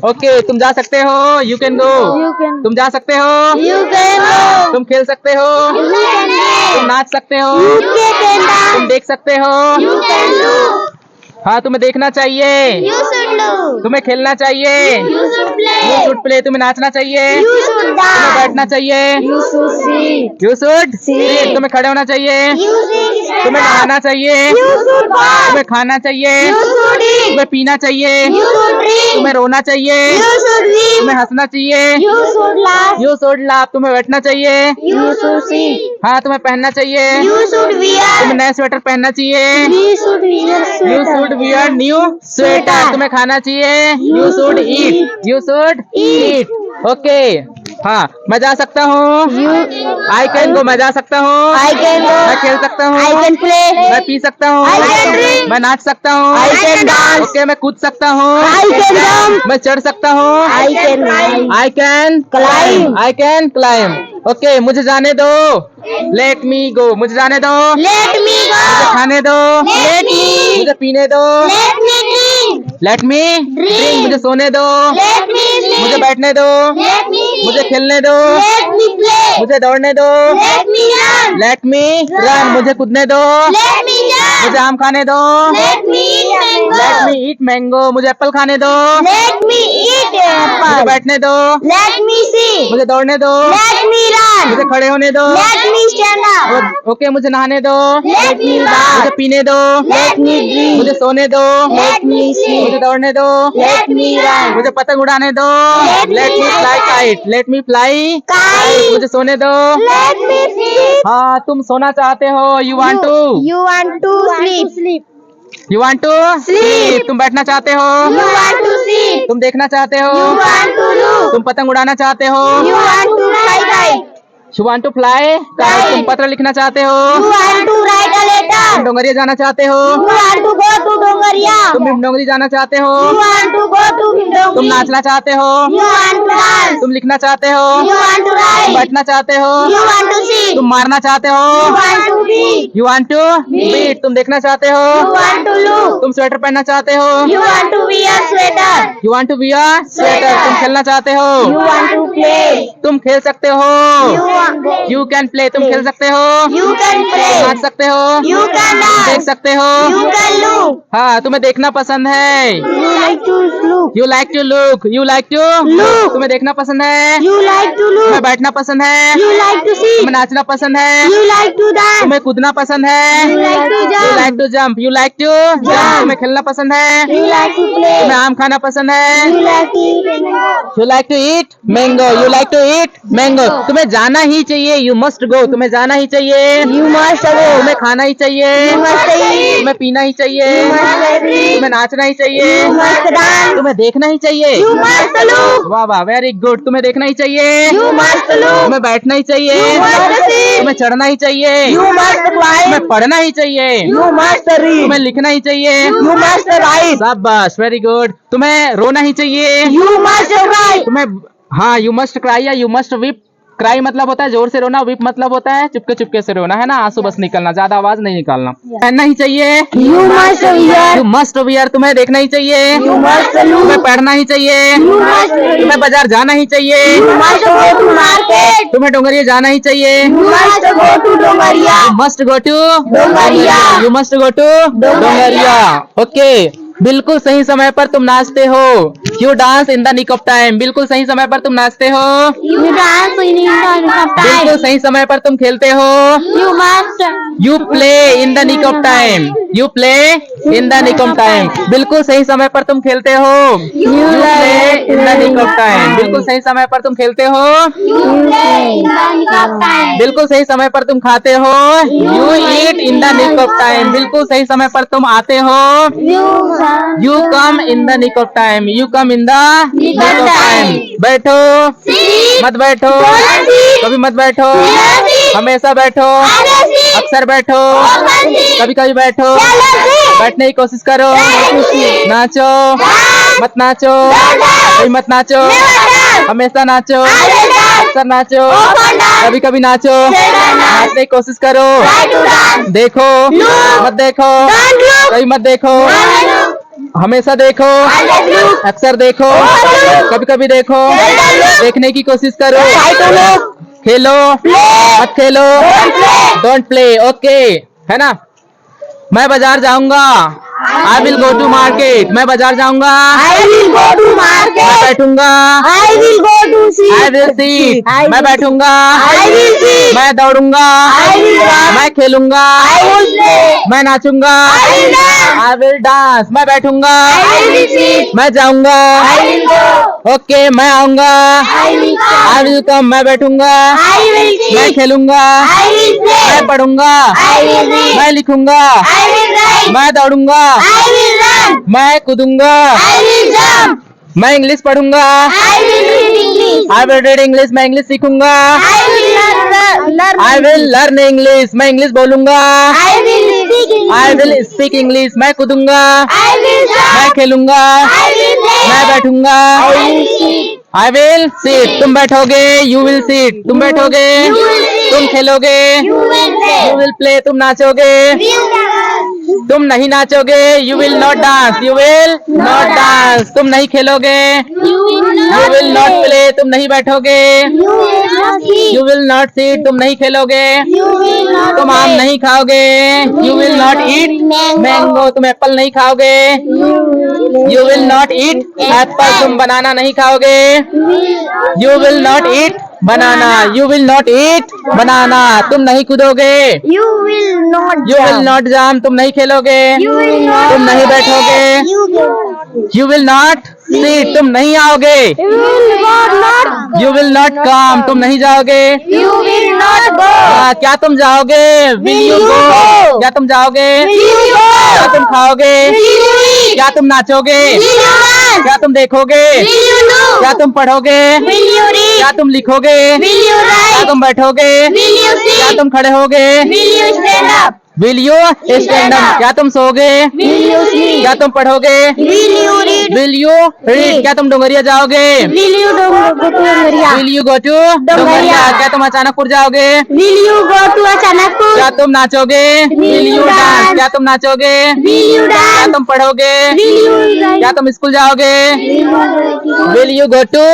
Okay तुम जा सकते हो, यू कैन गो। तुम जा सकते हो, You can go. तुम खेल सकते हो, You can तुम go. नाच सकते हो, You can तुम dance. देख सकते हो। You can look. हाँ तुम्हें देखना चाहिए, You should look. तुम्हें खेलना चाहिए, You should you play. Should play, तुम्हें नाचना चाहिए, You should तुम्हें dance. बैठना चाहिए, You should sit. You should Sit. तुम्हें खड़े होना चाहिए, You should stand तुम्हें up. नहाना चाहिए, You should bath. तुम्हें खाना चाहिए, You should eat. तुम्हें पीना चाहिए, You should drink. तुम्हें रोना चाहिए, You should weep. तुम्हें हंसना चाहिए, You should laugh. You should laugh, तुम्हें बैठना चाहिए, You should sit. हाँ तुम्हें पहनना चाहिए, You should wear. तुम्हें नया स्वेटर पहनना चाहिए, We should wear you sweater. Should wear new sweater, तुम्हें खाना चाहिए, you should eat, you should eat. Okay हाँ मैं जा सकता हूँ, आई कैन गो, मैं जा सकता हूँ, I can go. मैं खेल सकता हूँ, I can play. मैं पी सकता हूँ, I can drink. मैं नाच सकता हूँ, I can dance. ओके मैं कूद सकता हूँ, I can jump. मैं चढ़ सकता हूँ, I can climb. I can Climb. I can climb. Okay मुझे जाने दो, लेट मी गो, मुझे जाने दो, Let me मुझे go. खाने दो, Let me. मुझे पीने दो, Let me drink. Let me drink, मुझे सोने दो, Let me मुझे sleep. बैठने दो, Let me eat. मुझे खेलने दो, Let me play. मुझे दौड़ने दो, Let me run. Let me run, मुझे कूदने दो, Let me मुझे jump. आम खाने दो, Let me eat let mango. Me eat mango, मुझे एप्पल खाने दो, Let me eat मुझे apple. बैठने दो, Let me see. मुझे दौड़ने दो, Let me मुझे run. खड़े होने दो, Let me stand up. Okay मुझे नहाने दो, Let me मुझे bath. पीने दो, Let me मुझे drink. सोने दो, Let me मुझे sleep. दौड़ने दो, Let me run. मुझे पतंग उड़ाने दो, Let let me me fly fly. Kite, let me fly Kite. मुझे सोने दो। Let me sleep. हाँ तुम सोना चाहते हो, you want to, You want to sleep. You want to Sleep. तुम बैठना चाहते हो, You want to sit. तुम देखना चाहते हो, You want to look. तुम पतंग उड़ाना चाहते हो, You want to fly kite. You want to fly Kite. तुम पत्र लिखना चाहते हो, You want to write a तुम letter. डोंगरिया जाना चाहते हो, You want to go to Dongaria. तुम डोंगरी जाना चाहते हो, You want to go to तुम Dongri. नाचना चाहते हो, You want to dance. तुम लिखना चाहते हो, You want to तुम write. बैठना चाहते हो, You want to sit. तुम मारना चाहते You हो, want to beat. You want to beat तुम देखना चाहते You हो, want to look. तुम स्वेटर पहनना चाहते हो, You want to wear sweater. You want to wear sweater तुम खेलना चाहते You हो, want to play. तुम खेल सकते You हो, want to. You can play तुम खेल सकते हो, You can तुम play. नाच सकते हो, You can तुम देख dance. सकते हो, You can look. हाँ तुम्हें देखना पसंद है, You like to look. You like to look, you like to Look. तुम्हें देखना पसंद है, You like to तुम्हें look. बैठना पसंद है, You like to sit. तुम्हें नाचना पसंद है, You like to dance. तुम्हें कूदना पसंद है, You like to you jump. Like to jump, you like to jump तुम्हें खेलना पसंद है, You like to play. तुम्हें आम खाना पसंद है, You like to eat mango. You like to eat mango, you like to eat mango तुम्हें जाना ही चाहिए, यू मस्ट गो तुम्हें जाना ही चाहिए, You must go. तुम्हें खाना ही चाहिए, You must eat. तुम्हें पीना ही चाहिए, You must drink. तुम्हें नाचना ही चाहिए, You must dance. तुम्हें देखना ही चाहिए, You must look. वाह वाह वेरी गुड तुम्हें देखना ही चाहिए, You must look. तुम्हें बैठना ही चाहिए, You must sit. तुम्हें चढ़ना ही चाहिए, You must climb. तुम्हें पढ़ना ही चाहिए, You must read. तुम्हें लिखना ही चाहिए, You must write. शाबाश वेरी गुड तुम्हें रोना ही चाहिए, You must cry. तुम्हें हाँ यू मस्ट क्राई या यू मस्ट वीप, क्राई मतलब होता है जोर से रोना, वीप मतलब होता है चुपके चुपके से रोना, है ना, आंसू बस निकलना, ज्यादा आवाज नहीं निकालना। पहनना ही चाहिए, You must wear. You must wear तुम्हें देखना ही चाहिए, You must तुम्हें look. पढ़ना ही चाहिए, You must read. तुम्हें बाजार जाना ही चाहिए, You must go to market. तुम्हें डोंगरिया जाना ही चाहिए, You must go to Dongaria. You must go to Dongaria. You must go to Dongaria. Okay बिल्कुल सही समय पर तुम नाचते हो, you dance in the nick of time बिल्कुल सही समय पर तुम नाचते हो, You dance in the time. बिल्कुल सही समय पर तुम खेलते हो, You must. You play in the nick of time, you play in the nick of time बिल्कुल सही समय पर तुम खेलते हो, you play in the nick of time बिल्कुल सही समय पर तुम खेलते हो, You play in the nick of time. बिल्कुल सही समय पर तुम खाते हो, you eat in the nick of time बिल्कुल सही समय पर तुम आते हो, you come in the nick of time you come in the nick of time. बैठो मत बैठो, कभी मत बैठो, हमेशा बैठो, अक्सर बैठो, कभी कभी बैठो, बैठने की कोशिश करो, नाचो मत नाचो, कभी मत नाचो, हमेशा नाचो, अक्सर नाचो, कभी कभी नाचो, नाचने की कोशिश करो, देखो मत देखो, कभी मत देखो, हमेशा देखो, अक्सर देखो, कभी कभी देखो, देखने की कोशिश करो, खेलो, मत खेलो, डोंट प्ले, ओके, है ना। मैं बाजार जाऊंगा, I will go to market, मैं बाजार जाऊंगा, I will go to मैं market. बैठूंगा, I will go to I will sit. Seat, मैं बैठूंगा, I will sit. मैं दौड़ूंगा, I will run. मैं खेलूंगा, I will play. मैं नाचूंगा, I will dance. I will dance, मैं बैठूंगा, I will sit. मैं जाऊंगा, I will go. ओके, मैं आऊंगा, I will come. I will come, मैं बैठूंगा, I will मैं sit. खेलूंगा, I will मैं play. पढ़ूंगा, I will read. मैं लिखूंगा, I will write. मैं दौड़ूंगा, I will run. मैं कूदूंगा, I will jump. मैं इंग्लिश पढ़ूंगा, I will read English. I will read English, मैं इंग्लिश सीखूंगा, I will learn. I will learn English, मैं इंग्लिश बोलूंगा, I will speak English. I will speak English, मैं कूदूंगा, I will मैं jump. खेलूंगा, I will play. मैं बैठूंगा, I will sit. I will seat, तुम बैठोगे, यू विल सीट, तुम बैठोगे, You will sit. तुम खेलोगे, You will play. You will play, तुम नाचोगे, Will dance. तुम नहीं नाचोगे, you will not dance, you will not dance, तुम नहीं खेलोगे, You will you not will not play. Play, तुम नहीं बैठोगे, You will not sit. You will not sit, तुम नहीं खेलोगे, You will not तुम आम play. नहीं खाओगे, you will not eat mango, तुम एप्पल नहीं खाओगे, you will not eat apple, तुम बनाना नहीं खाओगे, you will not eat banana, you will not eat banana, तुम नहीं कूदोगे, You will not you will jump. Not jump, तुम नहीं खेलोगे, You will not तुम नहीं बैठोगे, You will you will not sit, तुम नहीं आओगे, not you will not come, तुम नहीं जाओगे, You will not go. क्या तुम जाओगे, will you you go, go? क्या तुम जाओगे, Will you क्या go? तुम खाओगे, Will you eat? क्या तुम नाचोगे, Will you dance? क्या तुम देखोगे, Will you क्या do? तुम पढ़ोगे, Will you क्या read? तुम लिखोगे, Will you क्या write? तुम बैठोगे, Will you क्या sit? तुम खड़े होगे, Will you stand up? Will you stand up, क्या तुम सोओगे, Will you sleep? क्या तुम पढ़ोगे, Will you read? Will you read, क्या तुम डोंगरिया जाओगे, Will you go to Doria? Will you go to Dongaria, क्या तुम अचानकपुर जाओगे, Will you go to Achanakpur? क्या तुम नाचोगे, विल यू डांस, क्या तुम नाचोगे, Will you क्या dance? तुम पढ़ोगे, Will you write? क्या तुम स्कूल जाओगे, Will will you go to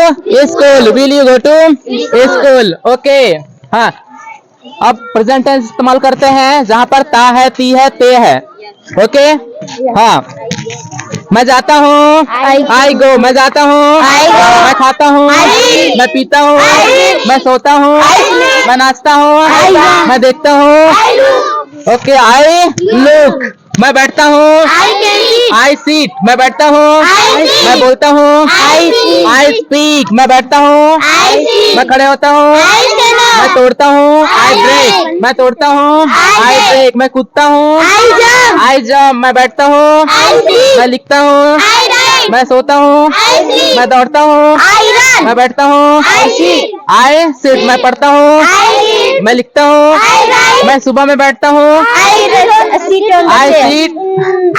school, will you go to school, okay. हाँ, अब प्रेजेंट टेंस इस्तेमाल करते हैं जहाँ पर ता है, ती है, ते है, ओके। हाँ, मैं जाता हूँ, आई गो, मैं जाता हूँ, I go. मैं खाता हूँ, I eat. मैं पीता हूँ, I eat. मैं सोता हूँ, I sleep. मैं नाचता हूँ, I run. मैं देखता हूँ, I look. Okay. I look, मैं बैठता हूँ, I can eat. I seat, मैं बैठता हूँ, I sit. मैं बोलता हूँ, I speak. आई स्पीक, मैं बैठता हूँ, I see. मैं खड़े होता हूँ, I stand मैं up. तोड़ता हूँ, आई I ब्रेक, break. मैं तोड़ता हूँ, I आई break. ब्रेक, मैं कूदता हूँ, I jump. आई जंप, मैं बैठता हूँ, I sit. मैं लिखता हूँ, I write. मैं सोता हूँ, I sleep. मैं दौड़ता हूँ, I run. मैं बैठता हूँ, I sit. आई सिट, मैं पढ़ता हूँ, I read. मैं लिखता हूँ, I write. मैं सुबह में बैठता हूँ, I sit on the I chair. Seat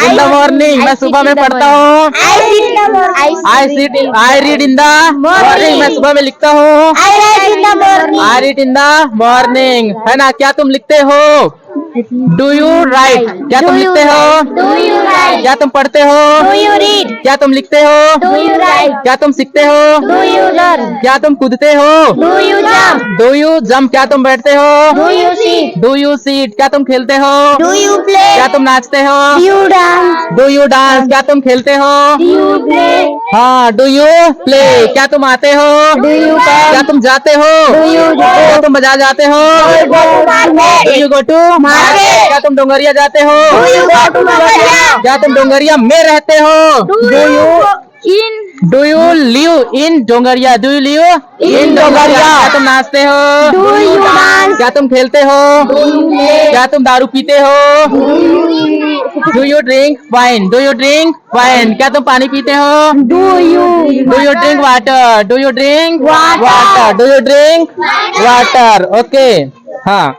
in the morning, मैं सुबह में पढ़ता हूँ, I sit in the morning. I seat, I read in the morning, मैं सुबह में लिखता हूँ, I write in the morning. I read in the morning, है ना। क्या तुम लिखते हो, डू यू राइट, क्या तुम लिखते हो, Do you write? क्या तुम पढ़ते हो, Do you read? क्या तुम लिखते हो, Do you write? क्या तुम सीखते हो, Do you learn? क्या तुम कूदते हो, Do you jump? Do you jump, क्या तुम बैठते हो, Do you sit? Do you seat, क्या तुम खेलते हो, Do you play? क्या तुम नाचते हो, Do you dance? Do you dance, क्या तुम खेलते हो, Do you play? हाँ, डू यू प्ले, क्या तुम आते हो, Do you क्या come? तुम जाते हो, Do you go? क्या तुम बाजार जाते हो, Do you go to market? Do you go to Market. क्या तुम डोंगरिया जाते हो, Do you go to Doria? क्या तुम डोंगरिया में रहते हो, Do you in? Do you live in Dongriya, do you live in Dongriya, क्या तुम नाचते हो, Do you dance? क्या तुम खेलते हो, Do you play? क्या तुम दारू पीते हो, Do you eat? Do you drink wine, do you drink wine, क्या तुम पानी पीते हो, Do you? Do you drink water, do you drink Water. Water, do you drink water, okay. हाँ,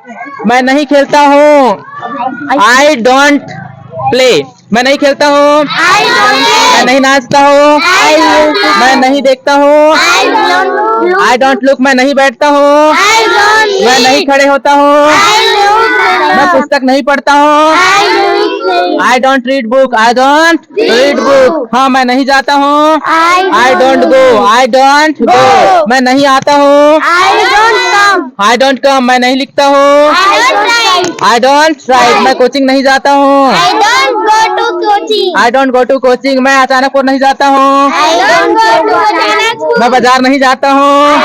मैं नहीं खेलता हूँ, आई डोंट प्ले, मैं नहीं खेलता हूँ, I don't मैं play. नहीं नाचता हूँ, I don't मैं नहीं देखता हूँ, I don't look. I don't look, मैं नहीं बैठता हूँ, I don't मैं नहीं eat. खड़े होता हूँ, I don't मैं पुस्तक नहीं पढ़ता हूँ, I don't I don't read book. I don't read book. हाँ, मैं नहीं जाता हूँ. I don't go. I don't go. मैं नहीं आता हूँ. I don't come. मैं नहीं लिखता हूँ. I don't write. मैं कोचिंग नहीं जाता हूँ. I don't go to coaching. मैं अचानकपुर नहीं जाता हूँ. मैं बाजार नहीं जाता हूँ.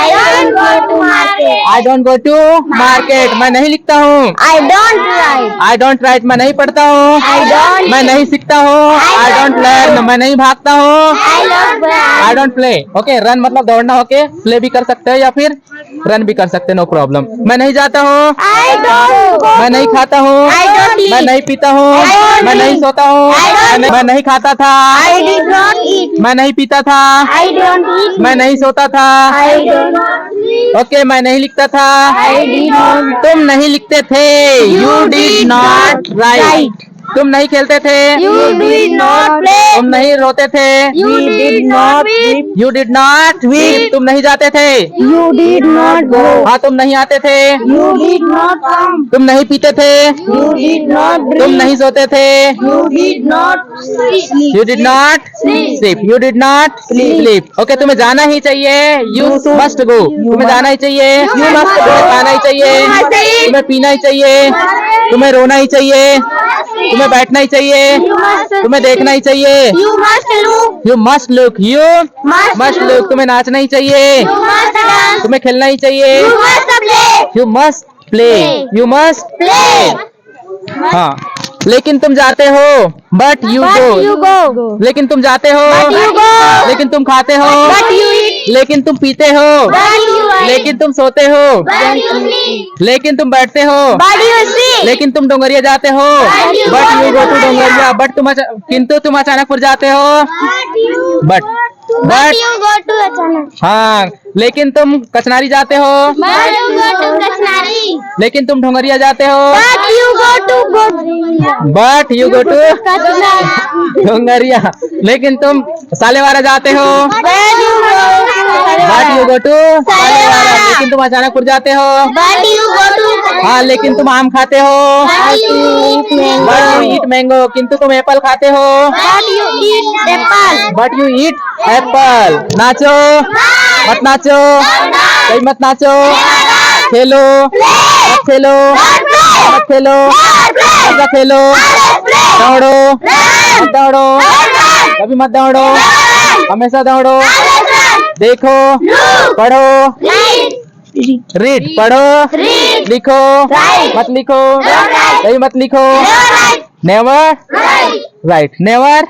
I don't go to market. मैं नहीं लिखता हूँ. I don't write. मैं नहीं पढ़ता हूँ. मैं नहीं सीखता हूँ. I don't learn. मैं नहीं भागता हूँ. I don't play. Okay, run मतलब दौड़ना. ओके, प्ले भी कर सकते हो या फिर रन भी कर सकते हो, नो प्रॉब्लम. मैं नहीं जाता हूँ. मैं नहीं खाता हूँ. मैं नहीं पीता हूँ. मैं नहीं सोता हूँ. मैं नहीं खाता था. मैं नहीं पीता था. मैं नहीं सोता था. ओके, मैं नहीं लिखता था. तुम नहीं लिखते थे. You did not right. तुम नहीं खेलते थे. तुम नहीं रोते थे. You did not weep. तुम नहीं जाते थे. हाँ, तुम नहीं आते थे. तुम नहीं पीते थे. तुम नहीं सोते थे. You did not sleep. You did not sleep. Okay, तुम्हें जाना ही चाहिए. यू मस्ट गो. तुम्हें जाना ही चाहिए. यू मस्ट गो. खाना ही चाहिए. तुम्हें पीना ही चाहिए. तुम्हें रोना ही चाहिए. तुम्हें बैठना ही चाहिए. तुम्हें देखना ही चाहिए. You must look. You must look. तुम्हें नाचना ही चाहिए. तुम्हें खेलना ही चाहिए. You must play. You must play. हाँ, लेकिन तुम जाते हो. बट यू गो. लेकिन तुम जाते हो. लेकिन तुम खाते हो. लेकिन तुम पीते हो. लेकिन तुम सोते हो. लेकिन तुम बैठते हो. लेकिन तुम डोंगरिया जाते हो. But you go to Dongaria. But तुम किंतु तुम अचानकपुर जाते हो. बट हाँ, लेकिन तुम कचनारी जाते हो. लेकिन तुम ढोंगरिया जाते हो. But you go to Dhongriya. लेकिन तुम सालेवारा जाते हो. But you go to Salewara. लेकिन तुम अचानकपुर जाते हो. हाँ, लेकिन तुम आम खाते हो. But you eat mango. किंतु तुम एप्पल खाते हो. But you eat apple. नाचो. मत नाचो. कहीं मत नाचो. खेलो. मत खेलो. मत खेलो. मत खेलो. दौड़ो. मत दौड़ो. कभी मत दौड़ो. हमेशा दौड़ो. देखो. पढ़ो. रीड. पढ़ो. लिखो. मत लिखो. कहीं मत लिखो. Never write. नेवर